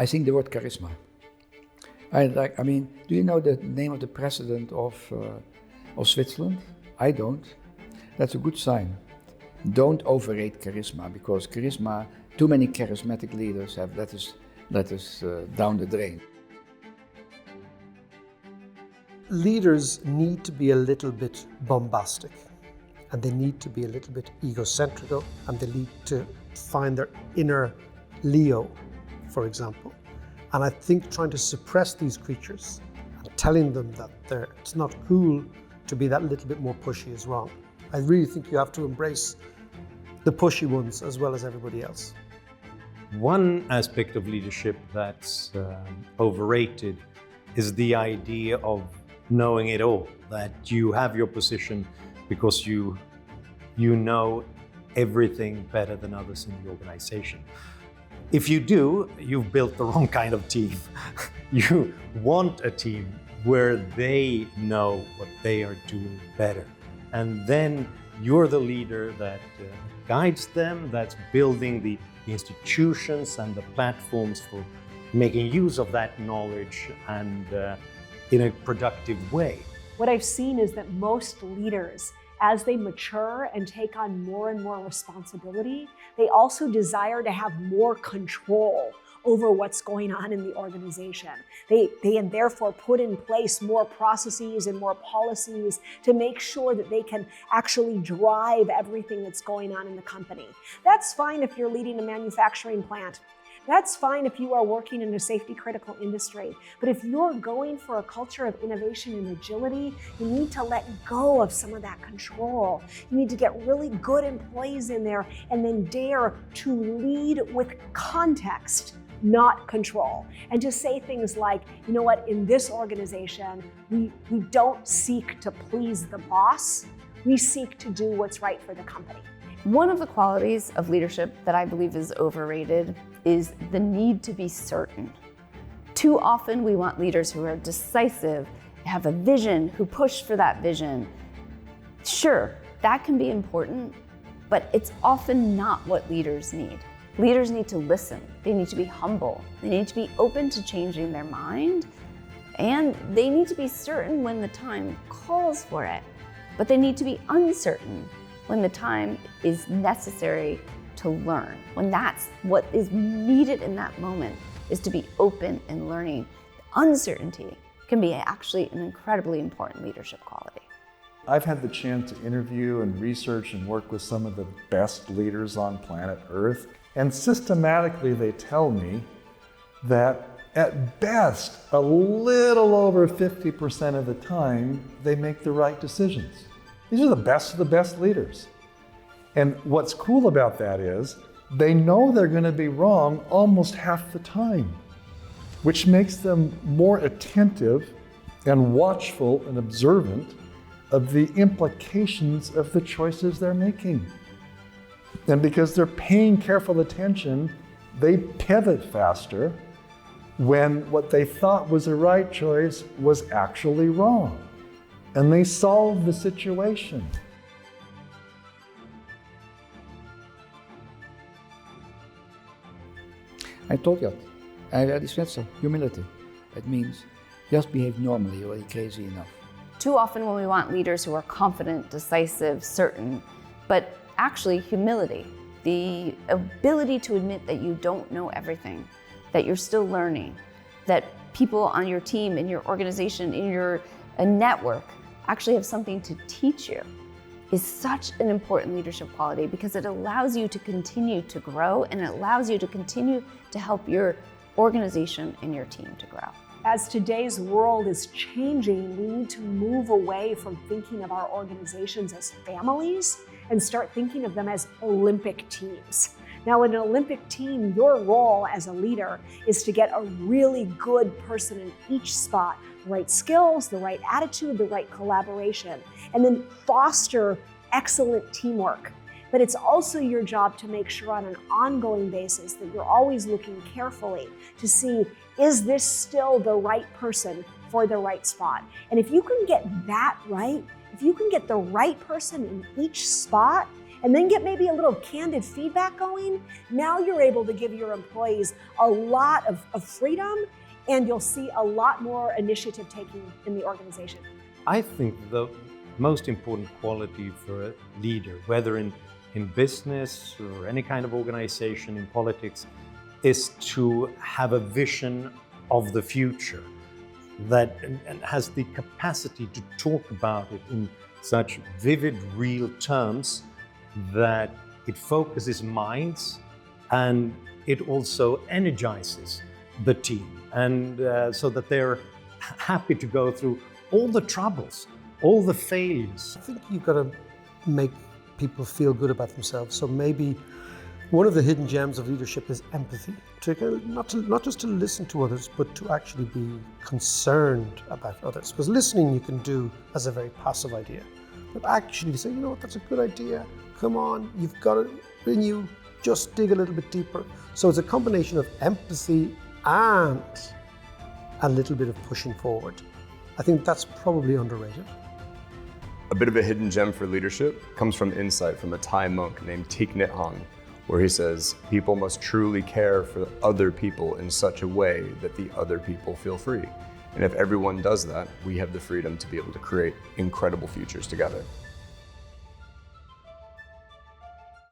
I think the word charisma. Do you know the name of the president of Switzerland? I don't. That's a good sign. Don't overrate charisma, because charisma, too many charismatic leaders have let us down the drain. Leaders need to be a little bit bombastic, and they need to be a little bit egocentric, and they need to find their inner Leo, for example. And I think trying to suppress these creatures and telling them that it's not cool to be that little bit more pushy is wrong. I really think you have to embrace the pushy ones as well as everybody else. One aspect of leadership that's overrated is the idea of knowing it all, that you have your position because you know everything better than others in the organization. If you do, you've built the wrong kind of team. You want a team where they know what they are doing better. And then you're the leader that guides them, that's building the institutions and the platforms for making use of that knowledge and in a productive way. What I've seen is that most leaders, as they mature and take on more and more responsibility, they also desire to have more control over what's going on in the organization. They therefore put in place more processes and more policies to make sure that they can actually drive everything that's going on in the company. That's fine if you're leading a manufacturing plant. That's fine if you are working in a safety critical industry. But if you're going for a culture of innovation and agility, you need to let go of some of that control. You need to get really good employees in there and then dare to lead with context, not control. And to say things like, you know what, in this organization, we don't seek to please the boss, we seek to do what's right for the company. One of the qualities of leadership that I believe is overrated is the need to be certain. Too often we want leaders who are decisive, have a vision, who push for that vision. Sure, that can be important, but it's often not what leaders need. Leaders need to listen, they need to be humble, they need to be open to changing their mind, and they need to be certain when the time calls for it, but they need to be uncertain when the time is necessary to learn, when that's what is needed in that moment, is to be open and learning. Uncertainty can be actually an incredibly important leadership quality. I've had the chance to interview and research and work with some of the best leaders on planet Earth, and systematically they tell me that at best, a little over 50% of the time, they make the right decisions. These are the best of the best leaders. And what's cool about that is they know they're going to be wrong almost half the time, which makes them more attentive and watchful and observant of the implications of the choices they're making. And because they're paying careful attention, they pivot faster when what they thought was the right choice was actually wrong. And they solve the situation. I told you, humility. It means just behave normally, you're crazy enough. Too often when we want leaders who are confident, decisive, certain, but actually humility, the ability to admit that you don't know everything, that you're still learning, that people on your team, in your organization, in your network actually have something to teach you, is such an important leadership quality because it allows you to continue to grow and it allows you to continue to help your organization and your team to grow. As today's world is changing, we need to move away from thinking of our organizations as families and start thinking of them as Olympic teams. Now, in an Olympic team, your role as a leader is to get a really good person in each spot, the right skills, the right attitude, the right collaboration, and then foster excellent teamwork. But it's also your job to make sure on an ongoing basis that you're always looking carefully to see, is this still the right person for the right spot? And if you can get that right, if you can get the right person in each spot, and then get maybe a little candid feedback going, now you're able to give your employees a lot of freedom, and you'll see a lot more initiative taking in the organization. I think the most important quality for a leader, whether in business or any kind of organization, in politics, is to have a vision of the future that and has the capacity to talk about it in such vivid, real terms that it focuses minds and it also energizes the team, and so that they're happy to go through all the troubles, all the failures. I think you've got to make people feel good about themselves. So maybe one of the hidden gems of leadership is empathy. Not just to listen to others, but to actually be concerned about others. Because listening you can do as a very passive idea. But actually say, you know what, that's a good idea. Come on, you've got it in you. Just dig a little bit deeper. So it's a combination of empathy and a little bit of pushing forward. I think that's probably underrated. A bit of a hidden gem for leadership comes from insight from a Thai monk named Thich Nhat Hanh, where he says, people must truly care for other people in such a way that the other people feel free. And if everyone does that, we have the freedom to be able to create incredible futures together.